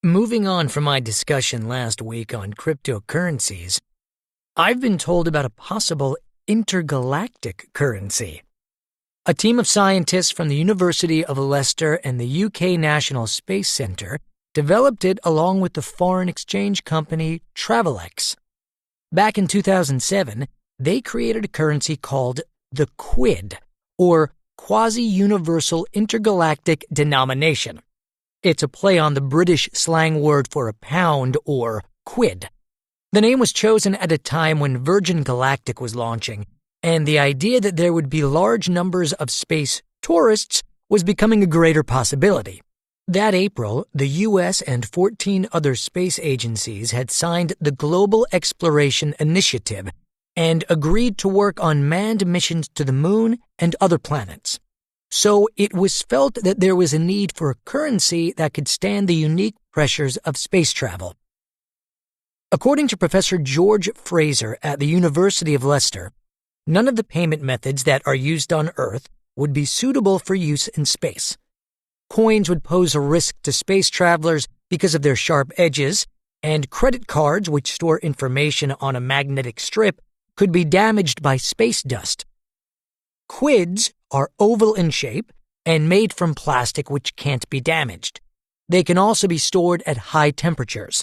Moving on from my discussion last week on cryptocurrencies, I've been told about a possible intergalactic currency. A team of scientists from the University of Leicester and the UK National Space Centre developed it along with the foreign exchange company Travelex. Back in 2007, they created a currency called the Quid, or Quasi-Universal Intergalactic Denomination. It's a play on the British slang word for a pound, or quid. The name was chosen at a time when Virgin Galactic was launching, and the idea that there would be large numbers of space tourists was becoming a greater possibility. That April, the US and 14 other space agencies had signed the Global Exploration Initiative and agreed to work on manned missions to the Moon and other planets. So it was felt that there was a need for a currency that could stand the unique pressures of space travel. According to Professor George Fraser at the University of Leicester, none of the payment methods that are used on Earth would be suitable for use in space. Coins would pose a risk to space travelers because of their sharp edges, and credit cards, which store information on a magnetic strip, could be damaged by space dust. Quids are oval in shape and made from plastic which can't be damaged. They can also be stored at high temperatures.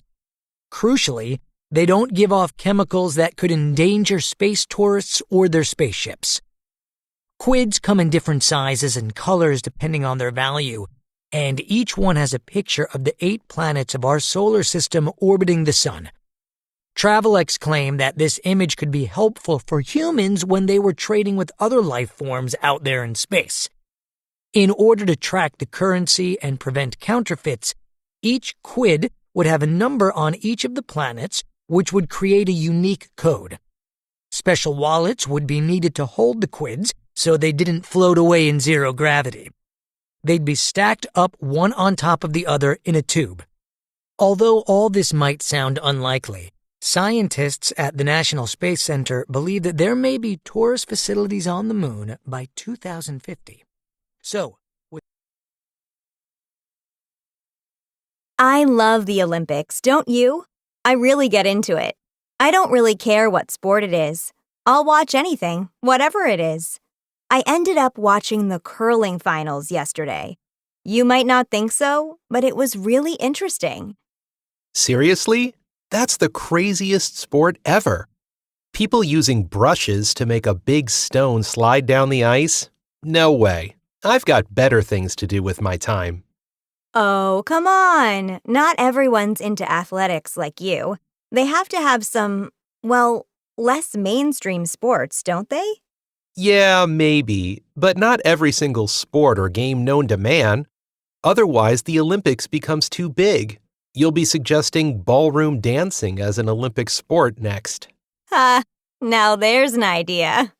Crucially, they don't give off chemicals that could endanger space tourists or their spaceships. Quids come in different sizes and colors depending on their value, and each one has a picture of the 8 planets of our solar system orbiting the Sun. Travelex claimed that this image could be helpful for humans when they were trading with other life forms out there in space. In order to track the currency and prevent counterfeits, each quid would have a number on each of the planets, which would create a unique code. Special wallets would be needed to hold the quids so they didn't float away in zero gravity. They'd be stacked up one on top of the other in a tube. Although all this might sound unlikely, scientists at the National Space Center believe that there may be tourist facilities on the Moon by 2050. I love the Olympics, don't you? I really get into it. I don't really care what sport it is. I'll watch anything, whatever it is. I ended up watching the curling finals yesterday. You might not think so, but it was really interesting. Seriously? That's the craziest sport ever. People using brushes to make a big stone slide down the ice? No way. I've got better things to do with my time. Oh, come on. Not everyone's into athletics like you. They have to have some, less mainstream sports, don't they? Yeah, maybe, but not every single sport or game known to man. Otherwise, the Olympics becomes too big. You'll be suggesting ballroom dancing as an Olympic sport next. Now there's an idea.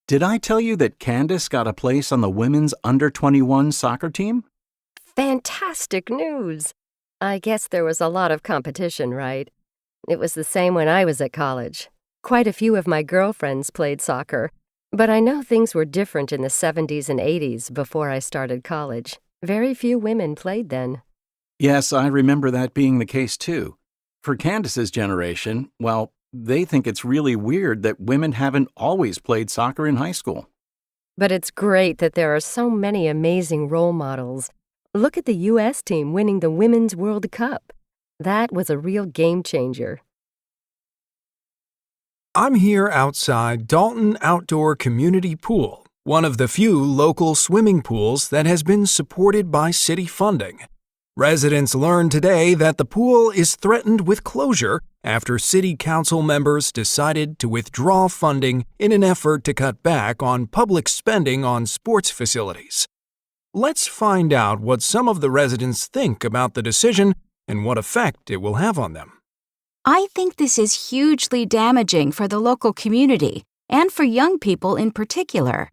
Did I tell you that Candace got a place on the women's under-21 soccer team? Fantastic news. I guess there was a lot of competition, right? It was the same when I was at college. Quite a few of my girlfriends played soccer, but I know things were different in the 70s and 80s before I started college. Very few women played then. Yes, I remember that being the case too. For Candace's generation, they think it's really weird that women haven't always played soccer in high school. But it's great that there are so many amazing role models. Look at the U.S. team winning the Women's World Cup. That was a real game changer. I'm here outside Dalton Outdoor Community Pool, one of the few local swimming pools that has been supported by city funding. Residents learned today that the pool is threatened with closure after city council members decided to withdraw funding in an effort to cut back on public spending on sports facilities. Let's find out what some of the residents think about the decision and what effect it will have on them. I think this is hugely damaging for the local community and for young people in particular.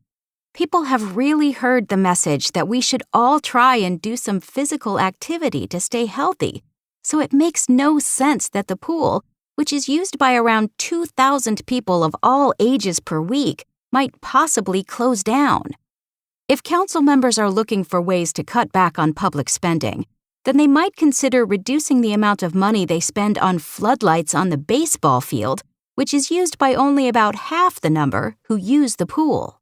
People have really heard the message that we should all try and do some physical activity to stay healthy, so it makes no sense that the pool, which is used by around 2,000 people of all ages per week, might possibly close down. If council members are looking for ways to cut back on public spending, then they might consider reducing the amount of money they spend on floodlights on the baseball field, which is used by only about half the number who use the pool.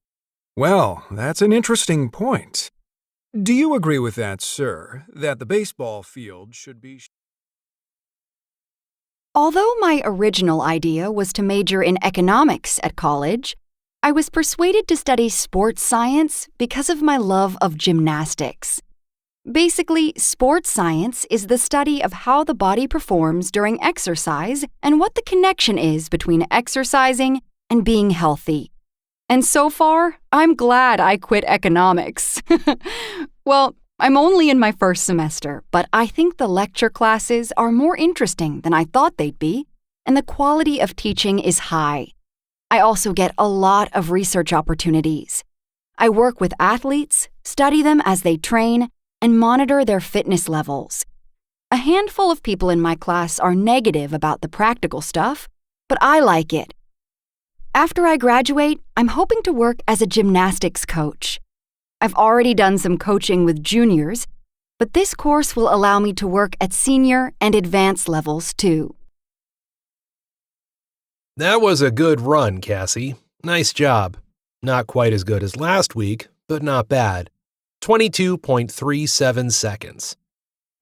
Well, that's an interesting point. Do you agree with that, sir, that the baseball field should be... Although my original idea was to major in economics at college, I was persuaded to study sports science because of my love of gymnastics. Basically, sports science is the study of how the body performs during exercise and what the connection is between exercising and being healthy. And so far, I'm glad I quit economics. Well, I'm only in my first semester, but I think the lecture classes are more interesting than I thought they'd be, and the quality of teaching is high. I also get a lot of research opportunities. I work with athletes, study them as they train, and monitor their fitness levels. A handful of people in my class are negative about the practical stuff, but I like it. After I graduate, I'm hoping to work as a gymnastics coach. I've already done some coaching with juniors, but this course will allow me to work at senior and advanced levels too. That was a good run, Cassie. Nice job. Not quite as good as last week, but not bad. 22.37 seconds.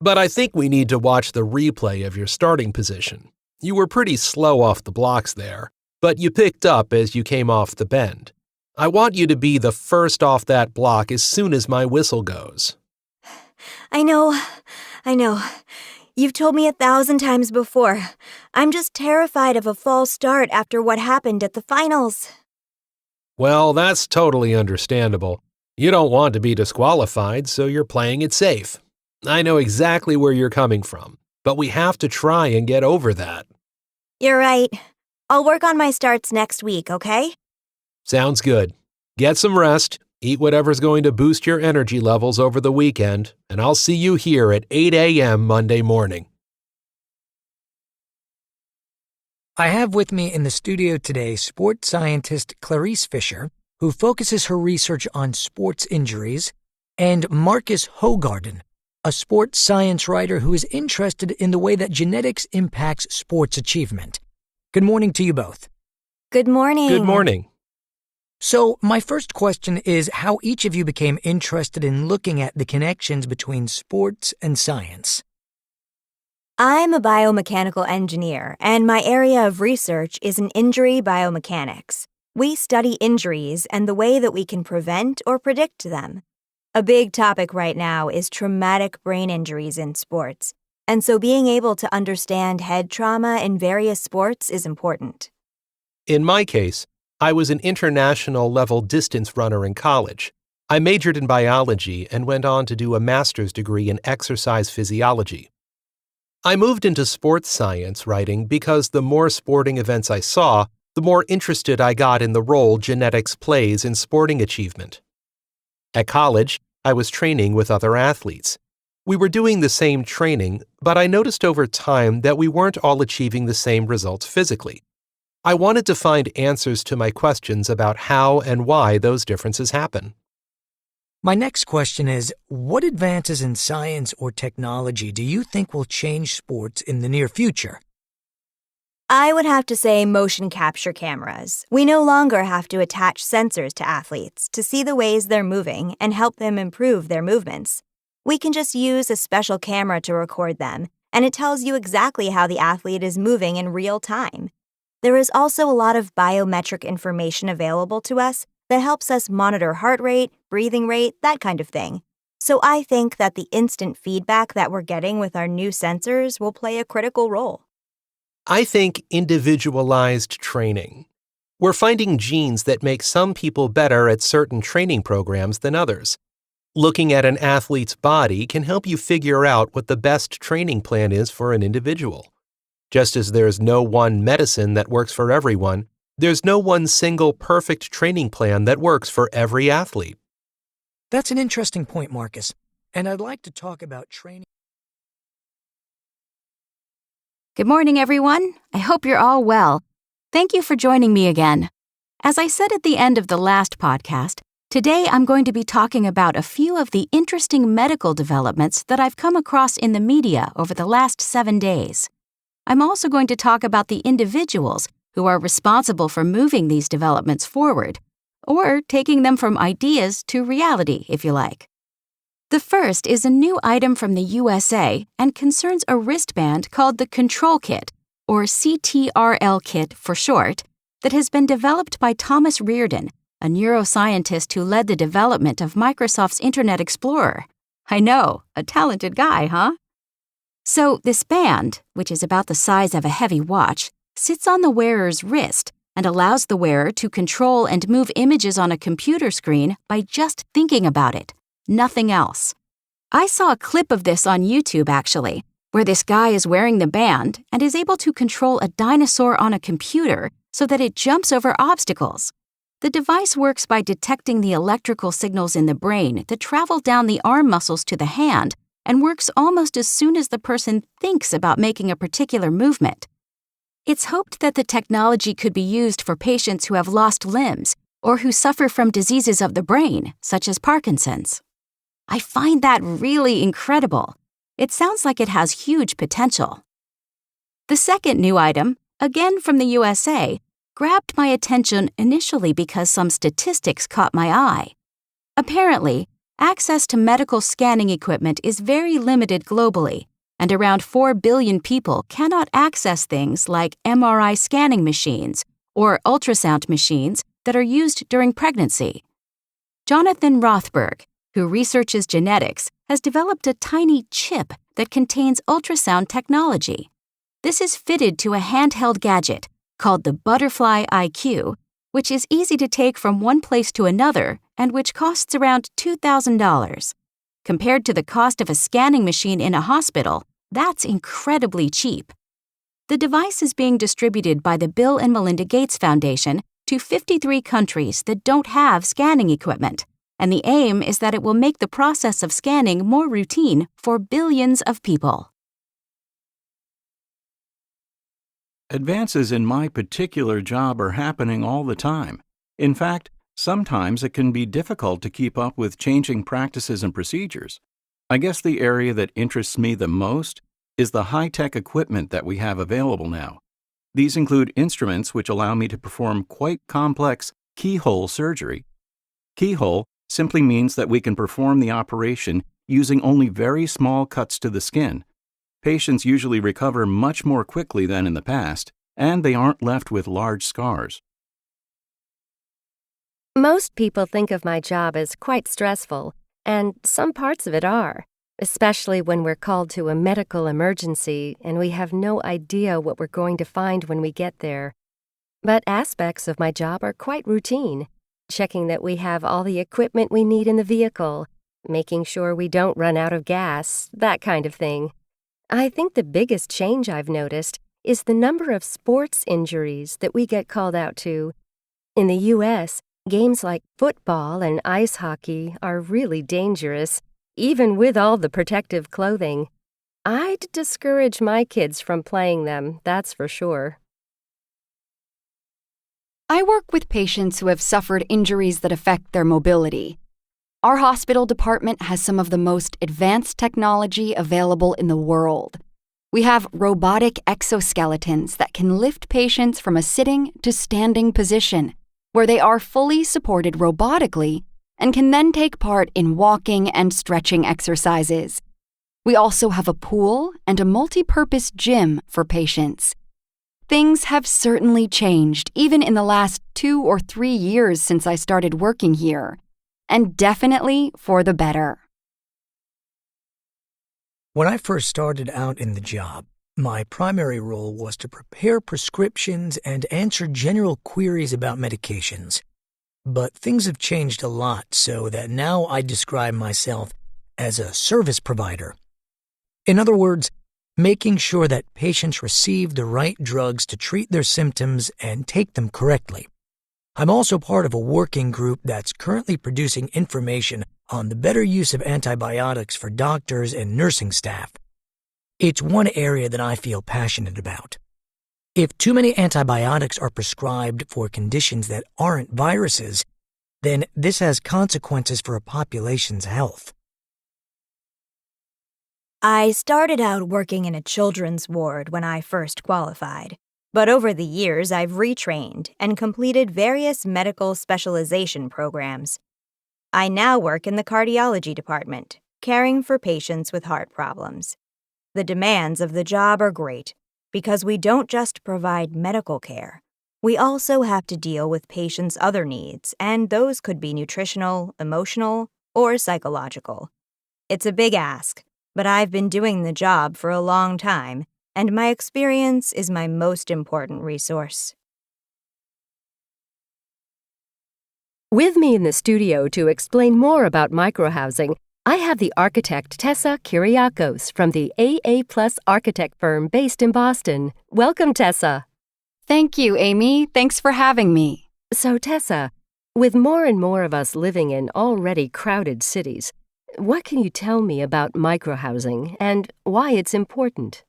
But I think we need to watch the replay of your starting position. You were pretty slow off the blocks there, but you picked up as you came off the bend. I want you to be the first off that block as soon as my whistle goes. I know. You've told me 1,000 times before. I'm just terrified of a false start after what happened at the finals. Well, that's totally understandable. You don't want to be disqualified, so you're playing it safe. I know exactly where you're coming from, but we have to try and get over that. You're right. I'll work on my starts next week, okay? Sounds good. Get some rest, eat whatever's going to boost your energy levels over the weekend, and I'll see you here at 8 a.m. Monday morning. I have with me in the studio today sports scientist Clarice Fisher, who focuses her research on sports injuries, and Marcus Hogarden, a sports science writer who is interested in the way that genetics impacts sports achievement. Good morning to you both. Good morning. Good morning. So, my first question is how each of you became interested in looking at the connections between sports and science. I'm a biomechanical engineer, and my area of research is in injury biomechanics. We study injuries and the way that we can prevent or predict them. A big topic right now is traumatic brain injuries in sports, and so being able to understand head trauma in various sports is important. In my case, I was an international level distance runner in college. I majored in biology and went on to do a master's degree in exercise physiology. I moved into sports science writing because the more sporting events I saw, the more interested I got in the role genetics plays in sporting achievement. At college, I was training with other athletes. We were doing the same training, but I noticed over time that we weren't all achieving the same results physically. I wanted to find answers to my questions about how and why those differences happen. My next question is, what advances in science or technology do you think will change sports in the near future? I would have to say motion capture cameras. We no longer have to attach sensors to athletes to see the ways they're moving and help them improve their movements. We can just use a special camera to record them, and it tells you exactly how the athlete is moving in real time. There is also a lot of biometric information available to us that helps us monitor heart rate, breathing rate, that kind of thing. So I think that the instant feedback that we're getting with our new sensors will play a critical role. I think individualized training. We're finding genes that make some people better at certain training programs than others. Looking at an athlete's body can help you figure out what the best training plan is for an individual. Just as there's no one medicine that works for everyone, there's no one single perfect training plan that works for every athlete. That's an interesting point, Marcus, and I'd like to talk about training. Good morning, everyone. I hope you're all well. Thank you for joining me again. As I said at the end of the last podcast, Today, I'm going to be talking about a few of the interesting medical developments that I've come across in the media over the last 7 days. I'm also going to talk about the individuals who are responsible for moving these developments forward, or taking them from ideas to reality, if you like. The first is a new item from the USA and concerns a wristband called the Control Kit, or CTRL Kit for short, that has been developed by Thomas Reardon, a neuroscientist who led the development of Microsoft's Internet Explorer. I know, a talented guy, huh? So this band, which is about the size of a heavy watch, sits on the wearer's wrist and allows the wearer to control and move images on a computer screen by just thinking about it, nothing else. I saw a clip of this on YouTube, actually, where this guy is wearing the band and is able to control a dinosaur on a computer so that it jumps over obstacles. The device works by detecting the electrical signals in the brain that travel down the arm muscles to the hand and works almost as soon as the person thinks about making a particular movement. It's hoped that the technology could be used for patients who have lost limbs or who suffer from diseases of the brain, such as Parkinson's. I find that really incredible. It sounds like it has huge potential. The second new item, again from the USA, grabbed my attention initially because some statistics caught my eye. Apparently, access to medical scanning equipment is very limited globally, and around 4 billion people cannot access things like MRI scanning machines or ultrasound machines that are used during pregnancy. Jonathan Rothberg, who researches genetics, has developed a tiny chip that contains ultrasound technology. This is fitted to a handheld gadget called the Butterfly IQ, which is easy to take from one place to another and which costs around $2,000. Compared to the cost of a scanning machine in a hospital, that's incredibly cheap. The device is being distributed by the Bill and Melinda Gates Foundation to 53 countries that don't have scanning equipment, and the aim is that it will make the process of scanning more routine for billions of people. Advances in my particular job are happening all the time. In fact, sometimes it can be difficult to keep up with changing practices and procedures. I guess the area that interests me the most is the high-tech equipment that we have available now. These include instruments which allow me to perform quite complex keyhole surgery. Keyhole simply means that we can perform the operation using only very small cuts to the skin. Patients usually recover much more quickly than in the past, and they aren't left with large scars. Most people think of my job as quite stressful, and some parts of it are, especially when we're called to a medical emergency and we have no idea what we're going to find when we get there. But aspects of my job are quite routine, checking that we have all the equipment we need in the vehicle, making sure we don't run out of gas, that kind of thing. I think the biggest change I've noticed is the number of sports injuries that we get called out to. In the U.S., games like football and ice hockey are really dangerous, even with all the protective clothing. I'd discourage my kids from playing them, that's for sure. I work with patients who have suffered injuries that affect their mobility. Our hospital department has some of the most advanced technology available in the world. We have robotic exoskeletons that can lift patients from a sitting to standing position, where they are fully supported robotically and can then take part in walking and stretching exercises. We also have a pool and a multi-purpose gym for patients. Things have certainly changed even in the last 2 or 3 years since I started working here, and definitely for the better. When I first started out in the job, my primary role was to prepare prescriptions and answer general queries about medications. But things have changed a lot so that now I describe myself as a service provider. In other words, making sure that patients receive the right drugs to treat their symptoms and take them correctly. I'm also part of a working group that's currently producing information on the better use of antibiotics for doctors and nursing staff. It's one area that I feel passionate about. If too many antibiotics are prescribed for conditions that aren't viruses, then this has consequences for a population's health. I started out working in a children's ward when I first qualified, but over the years I've retrained and completed various medical specialization programs. I now work in the cardiology department, caring for patients with heart problems. The demands of the job are great because we don't just provide medical care. We also have to deal with patients' other needs, and those could be nutritional, emotional, or psychological. It's a big ask, but I've been doing the job for a long time, and my experience is my most important resource. With me in the studio to explain more about microhousing, I have the architect Tessa Kyriakos from the AA Plus architect firm based in Boston. Welcome, Tessa. Thank you, Amy. Thanks for having me. So, Tessa, with more and more of us living in already crowded cities, what can you tell me about microhousing and why it's important?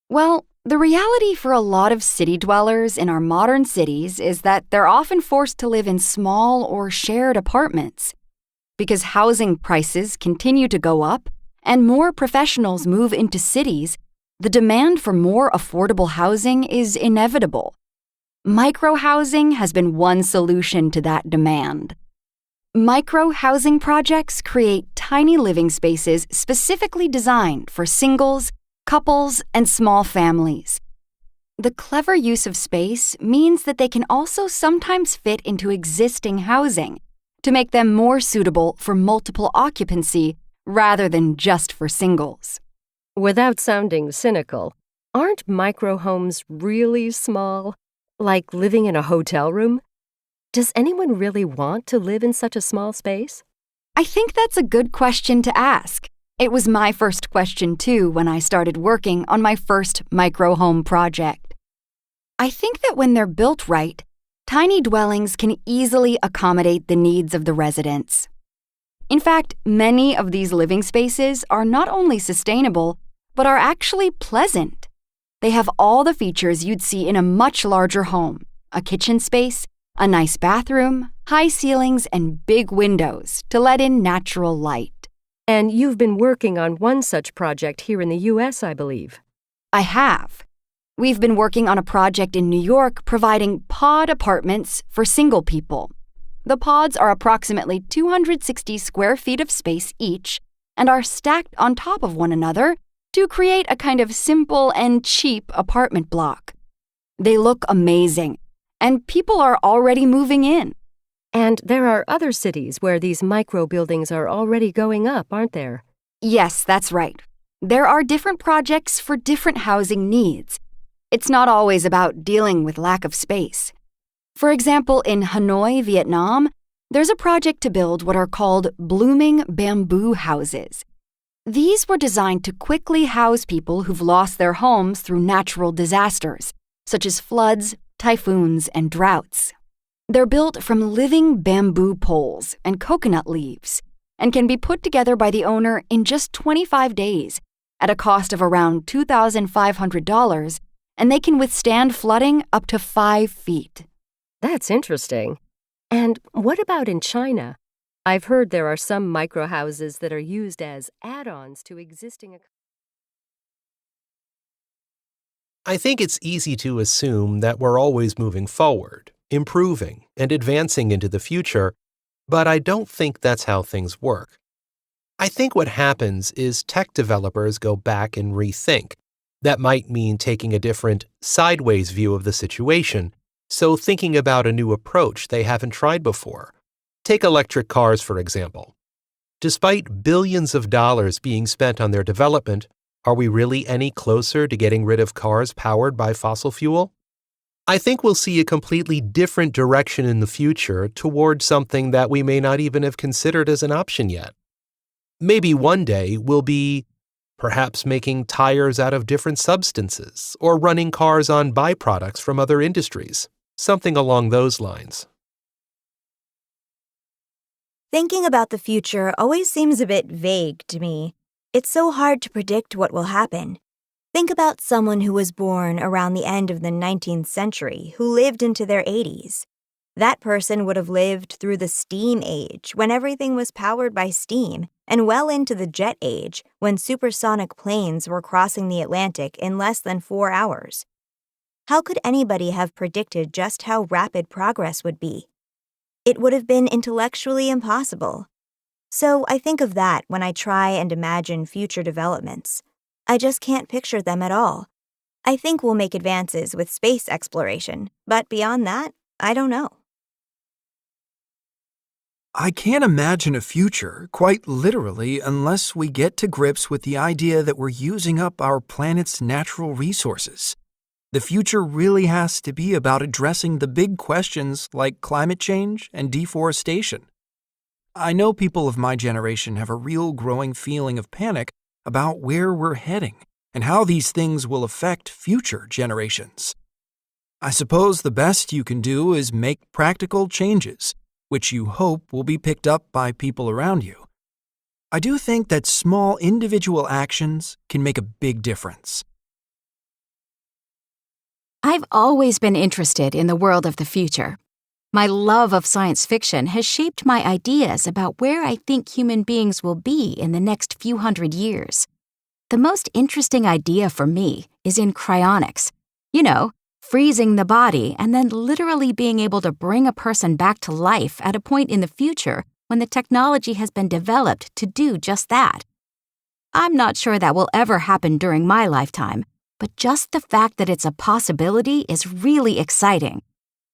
Well, the reality for a lot of city dwellers in our modern cities is that they're often forced to live in small or shared apartments. Because housing prices continue to go up and more professionals move into cities, the demand for more affordable housing is inevitable. Microhousing has been one solution to that demand. Microhousing projects create tiny living spaces specifically designed for singles, couples, and small families. The clever use of space means that they can also sometimes fit into existing housing to make them more suitable for multiple occupancy rather than just for singles. Without sounding cynical, aren't microhomes really small? Like living in a hotel room? Does anyone really want to live in such a small space? I think that's a good question to ask. It was my first question too when I started working on my first microhome project. I think that when they're built right, tiny dwellings can easily accommodate the needs of the residents. In fact, many of these living spaces are not only sustainable, but are actually pleasant. They have all the features you'd see in a much larger home: a kitchen space, a nice bathroom, high ceilings, and big windows to let in natural light. And you've been working on one such project here in the U.S., I believe. I have. We've been working on a project in New York providing pod apartments for single people. The pods are approximately 260 square feet of space each and are stacked on top of one another to create a kind of simple and cheap apartment block. They look amazing, and people are already moving in. And there are other cities where these micro buildings are already going up, aren't there? Yes, that's right. There are different projects for different housing needs. It's not always about dealing with lack of space. For example, in Hanoi, Vietnam, there's a project to build what are called blooming bamboo houses. These were designed to quickly house people who've lost their homes through natural disasters, such as floods, typhoons, and droughts. They're built from living bamboo poles and coconut leaves and can be put together by the owner in just 25 days at a cost of around $2,500, and they can withstand flooding up to 5 feet. That's interesting. And what about in China? I've heard there are some microhouses that are used as add-ons to existing. I think it's easy to assume that we're always moving forward, improving, and advancing into the future, but I don't think that's how things work. I think what happens is tech developers go back and rethink. That might mean taking a different, sideways view of the situation, so thinking about a new approach they haven't tried before. Take electric cars, for example. Despite billions of dollars being spent on their development, are we really any closer to getting rid of cars powered by fossil fuel? I think we'll see a completely different direction in the future toward something that we may not even have considered as an option yet. Maybe one day we'll be perhaps making tires out of different substances or running cars on byproducts from other industries, something along those lines. Thinking about the future always seems a bit vague to me. It's so hard to predict what will happen. Think about someone who was born around the end of the 19th century who lived into their 80s. That person would have lived through the steam age, when everything was powered by steam, and well into the jet age, when supersonic planes were crossing the Atlantic in less than 4 hours. How could anybody have predicted just how rapid progress would be? It would have been intellectually impossible. So I think of that when I try and imagine future developments. I just can't picture them at all. I think we'll make advances with space exploration, but beyond that, I don't know. I can't imagine a future, quite literally, unless we get to grips with the idea that we're using up our planet's natural resources. The future really has to be about addressing the big questions like climate change and deforestation. I know people of my generation have a real growing feeling of panic about where we're heading and how these things will affect future generations. I suppose the best you can do is make practical changes, which you hope will be picked up by people around you. I do think that small individual actions can make a big difference. I've always been interested in the world of the future. My love of science fiction has shaped my ideas about where I think human beings will be in the next few hundred years. The most interesting idea for me is in cryonics. You know, freezing the body and then literally being able to bring a person back to life at a point in the future when the technology has been developed to do just that. I'm not sure that will ever happen during my lifetime, but just the fact that it's a possibility is really exciting.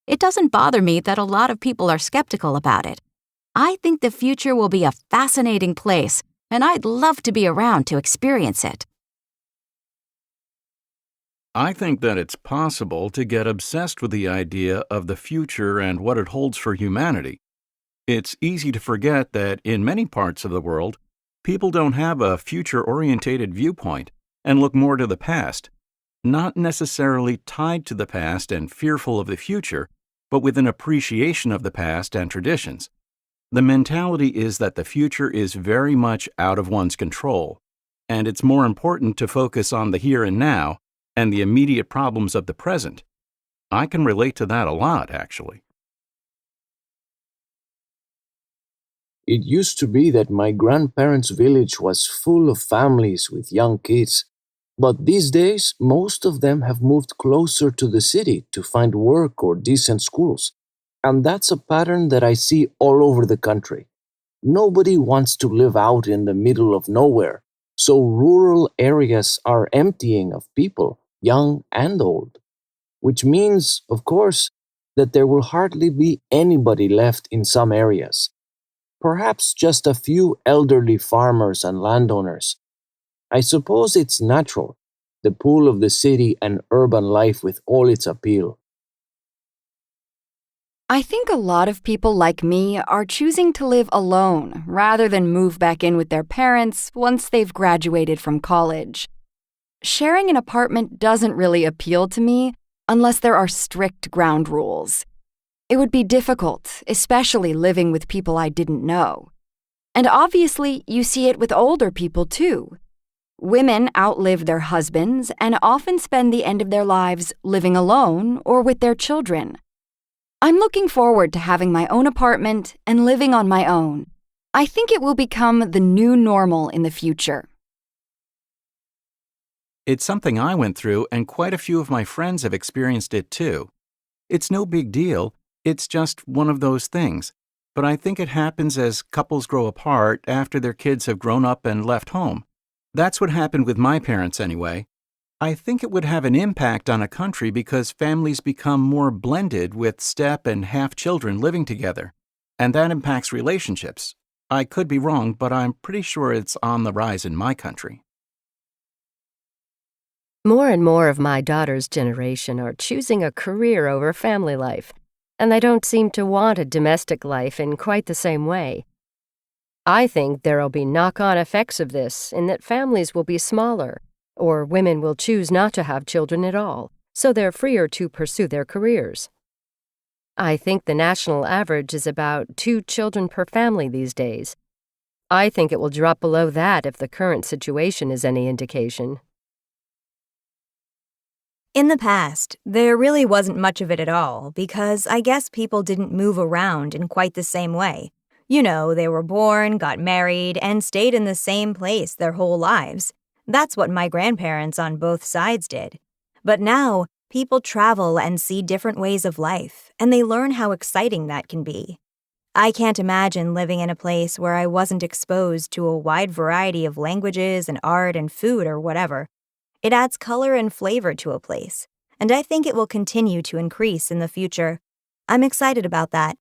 It doesn't bother me that a lot of people are skeptical about it. I think the future will be a fascinating place, and I'd love to be around to experience it. I think that it's possible to get obsessed with the idea of the future and what it holds for humanity. It's easy to forget that in many parts of the world, people don't have a future-orientated viewpoint and look more to the past, not necessarily tied to the past and fearful of the future, but with an appreciation of the past and traditions. The mentality is that the future is very much out of one's control, and it's more important to focus on the here and now and the immediate problems of the present. I can relate to that a lot, actually. It used to be that my grandparents' village was full of families with young kids, but these days most of them have moved closer to the city to find work or decent schools, and that's a pattern that I see all over the country. Nobody wants to live out in the middle of nowhere, so rural areas are emptying of people, young and old, which means, of course, that there will hardly be anybody left in some areas. Perhaps just a few elderly farmers and landowners. I suppose it's natural, the pull of the city and urban life with all its appeal. I think a lot of people like me are choosing to live alone rather than move back in with their parents once they've graduated from college. Sharing an apartment doesn't really appeal to me unless there are strict ground rules. It would be difficult, especially living with people I didn't know. And obviously, you see it with older people too. Women outlive their husbands and often spend the end of their lives living alone or with their children. I'm looking forward to having my own apartment and living on my own. I think it will become the new normal in the future. It's something I went through, and quite a few of my friends have experienced it too. It's no big deal, it's just one of those things. But I think it happens as couples grow apart after their kids have grown up and left home. That's what happened with my parents anyway. I think it would have an impact on a country because families become more blended with step and half children living together, and that impacts relationships. I could be wrong, but I'm pretty sure it's on the rise in my country. More and more of my daughter's generation are choosing a career over family life, and they don't seem to want a domestic life in quite the same way. I think there'll be knock-on effects of this in that families will be smaller, or women will choose not to have children at all, so they're freer to pursue their careers. I think the national average is about 2 children per family these days. I think it will drop below that if the current situation is any indication. In the past, there really wasn't much of it at all because I guess people didn't move around in quite the same way. You know, they were born, got married, and stayed in the same place their whole lives. That's what my grandparents on both sides did. But now, people travel and see different ways of life, and they learn how exciting that can be. I can't imagine living in a place where I wasn't exposed to a wide variety of languages and art and food or whatever. It adds color and flavor to a place, and I think it will continue to increase in the future. I'm excited about that.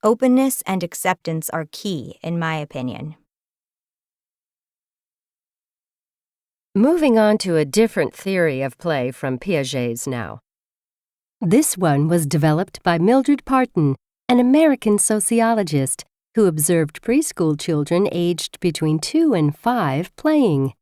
Openness and acceptance are key, in my opinion. Moving on to a different theory of play from Piaget's now. This one was developed by Mildred Parton, an American sociologist who observed preschool children aged between 2 and 5 playing.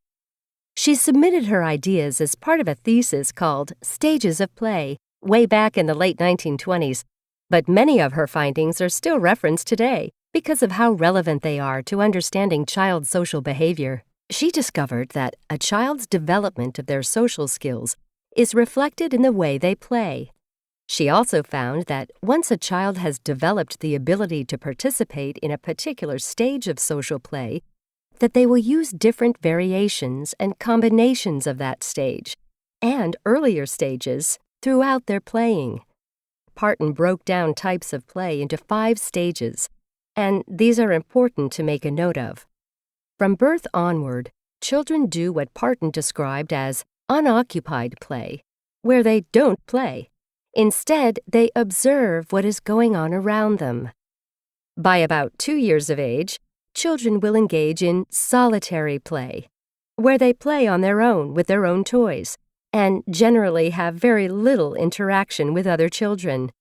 She submitted her ideas as part of a thesis called Stages of Play way back in the late 1920s, but many of her findings are still referenced today because of how relevant they are to understanding child social behavior. She discovered that a child's development of their social skills is reflected in the way they play. She also found that once a child has developed the ability to participate in a particular stage of social play, that they will use different variations and combinations of that stage and earlier stages throughout their playing. Parton broke down types of play into 5 stages, and these are important to make a note of. From birth onward, children do what Parton described as unoccupied play, where they don't play. Instead, they observe what is going on around them. By about 2 years of age, children will engage in solitary play, where they play on their own with their own toys, and generally have very little interaction with other children.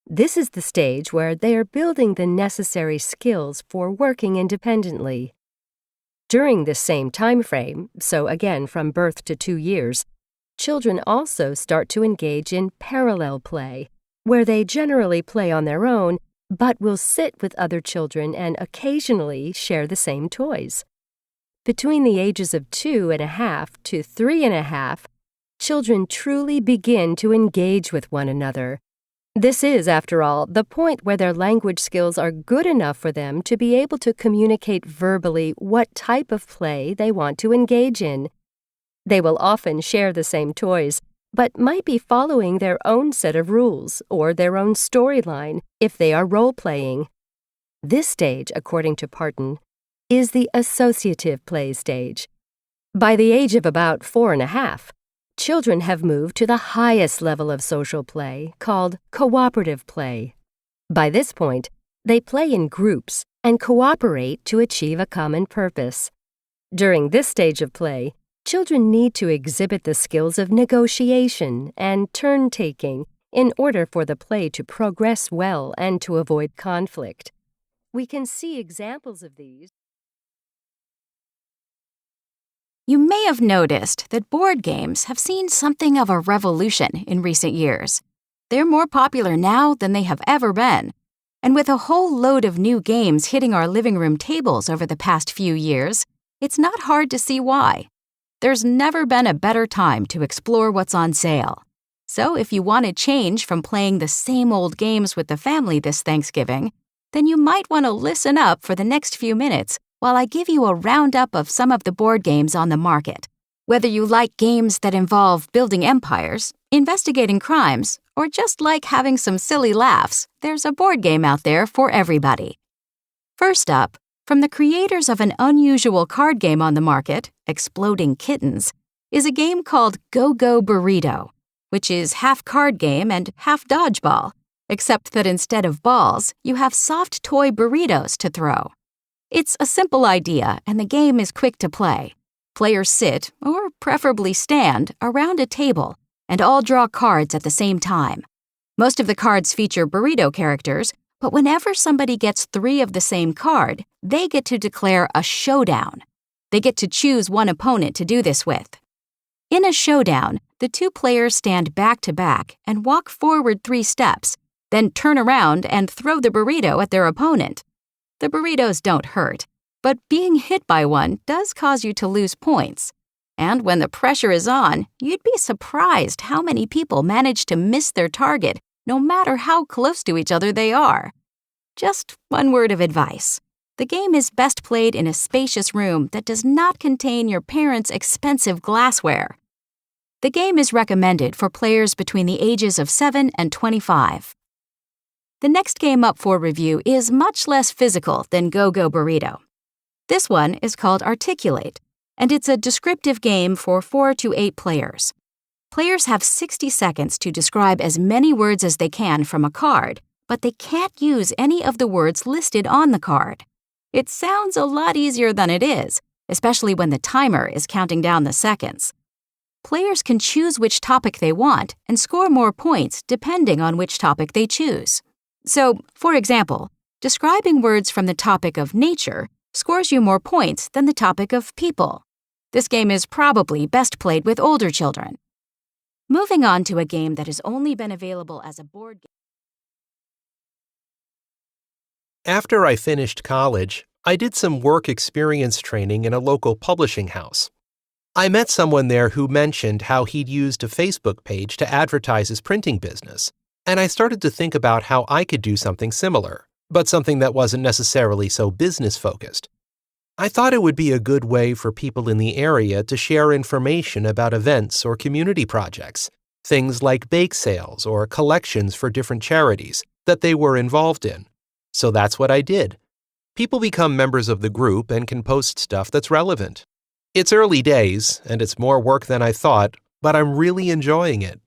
This is the stage where they are building the necessary skills for working independently. During this same time frame, so again from birth to 2 years, children also start to engage in parallel play, where they generally play on their own, but will sit with other children and occasionally share the same toys. Between the ages of 2.5 to 3.5, children truly begin to engage with one another. This is, after all, the point where their language skills are good enough for them to be able to communicate verbally what type of play they want to engage in. They will often share the same toys, but might be following their own set of rules or their own storyline if they are role-playing. This stage, according to Parton, is the associative play stage. By the age of about 4.5, children have moved to the highest level of social play, called cooperative play. By this point, they play in groups and cooperate to achieve a common purpose. During this stage of play, children need to exhibit the skills of negotiation and turn-taking in order for the play to progress well and to avoid conflict. We can see examples of these. You may have noticed that board games have seen something of a revolution in recent years. They're more popular now than they have ever been. And with a whole load of new games hitting our living room tables over the past few years, it's not hard to see why. There's never been a better time to explore what's on sale. So if you want to change from playing the same old games with the family this Thanksgiving, then you might want to listen up for the next few minutes while I give you a roundup of some of the board games on the market. Whether you like games that involve building empires, investigating crimes, or just like having some silly laughs, there's a board game out there for everybody. First up, from the creators of an unusual card game on the market, Exploding Kittens, is a game called Go-Go Burrito, which is half card game and half dodgeball, except that instead of balls, you have soft toy burritos to throw. It's a simple idea, and the game is quick to play. Players sit, or preferably stand, around a table, and all draw cards at the same time. Most of the cards feature burrito characters, but whenever somebody gets 3 of the same card, they get to declare a showdown. They get to choose one opponent to do this with. In a showdown, the 2 players stand back to back and walk forward 3 steps, then turn around and throw the burrito at their opponent. The burritos don't hurt, but being hit by one does cause you to lose points. And when the pressure is on, you'd be surprised how many people manage to miss their target, no matter how close to each other they are. Just one word of advice. The game is best played in a spacious room that does not contain your parents' expensive glassware. The game is recommended for players between the ages of 7 and 25. The next game up for review is much less physical than Go-Go Burrito. This one is called Articulate, and it's a descriptive game for 4 to 8 players. Players have 60 seconds to describe as many words as they can from a card, but they can't use any of the words listed on the card. It sounds a lot easier than it is, especially when the timer is counting down the seconds. Players can choose which topic they want and score more points depending on which topic they choose. So, for example, describing words from the topic of nature scores you more points than the topic of people. This game is probably best played with older children. Moving on to a game that has only been available as a board game. After I finished college, I did some work experience training in a local publishing house. I met someone there who mentioned how he'd used a Facebook page to advertise his printing business, and I started to think about how I could do something similar, but something that wasn't necessarily so business-focused. I thought it would be a good way for people in the area to share information about events or community projects, things like bake sales or collections for different charities that they were involved in. So that's what I did. People become members of the group and can post stuff that's relevant. It's early days, and it's more work than I thought, but I'm really enjoying it.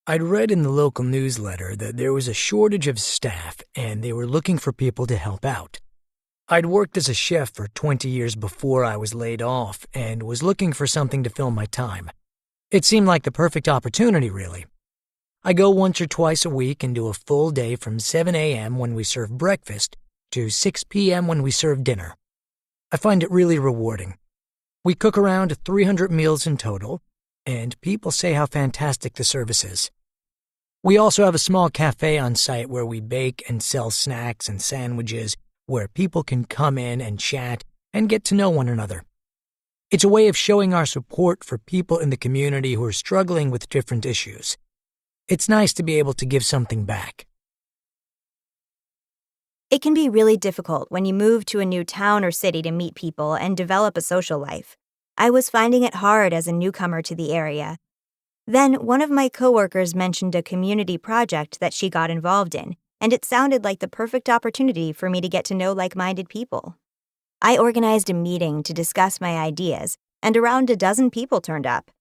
I'd read in the local newsletter that there was a shortage of staff and they were looking for people to help out. I'd worked as a chef for 20 years before I was laid off and was looking for something to fill my time. It seemed like the perfect opportunity, really. I go once or twice a week and do a full day from 7 a.m. when we serve breakfast to 6 p.m. when we serve dinner. I find it really rewarding. We cook around 300 meals in total, and people say how fantastic the service is. We also have a small cafe on site where we bake and sell snacks and sandwiches where people can come in and chat and get to know one another. It's a way of showing our support for people in the community who are struggling with different issues. It's nice to be able to give something back. It can be really difficult when you move to a new town or city to meet people and develop a social life. I was finding it hard as a newcomer to the area. Then one of my coworkers mentioned a community project that she got involved in, and it sounded like the perfect opportunity for me to get to know like-minded people. I organized a meeting to discuss my ideas, and around a dozen people turned up.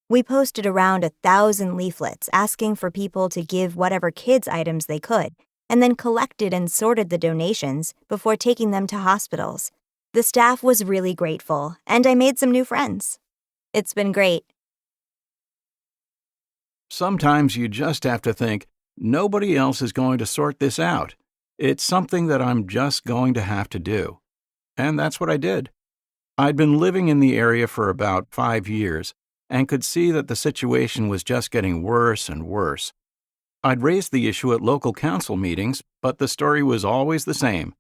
We posted around 1,000 leaflets asking for people to give whatever kids' items they could, and then collected and sorted the donations before taking them to hospitals. The staff was really grateful, and I made some new friends. It's been great. Sometimes you just have to think, nobody else is going to sort this out. It's something that I'm just going to have to do. And that's what I did. I'd been living in the area for about 5 years and could see that the situation was just getting worse and worse. I'd raised the issue at local council meetings, but the story was always the same.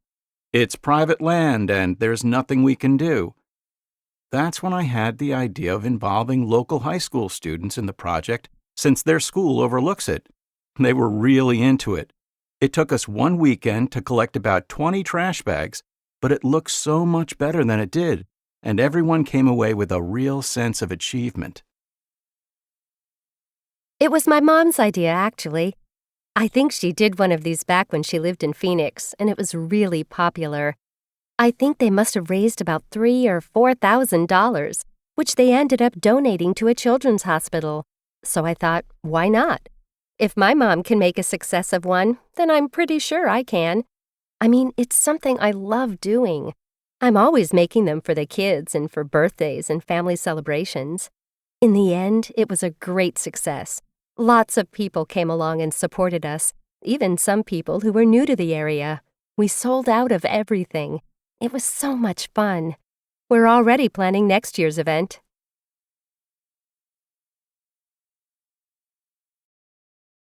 It's private land and there's nothing we can do. That's when I had the idea of involving local high school students in the project since their school overlooks it. They were really into it. It took us one weekend to collect about 20 trash bags, but it looked so much better than it did, and everyone came away with a real sense of achievement. It was my mom's idea, actually. I think she did one of these back when she lived in Phoenix, and it was really popular. I think they must have raised about $3,000 or $4,000, which they ended up donating to a children's hospital. So I thought, why not? If my mom can make a success of one, then I'm pretty sure I can. I mean, it's something I love doing. I'm always making them for the kids and for birthdays and family celebrations. In the end, it was a great success. Lots of people came along and supported us, even some people who were new to the area. We sold out of everything. It was so much fun. We're already planning next year's event.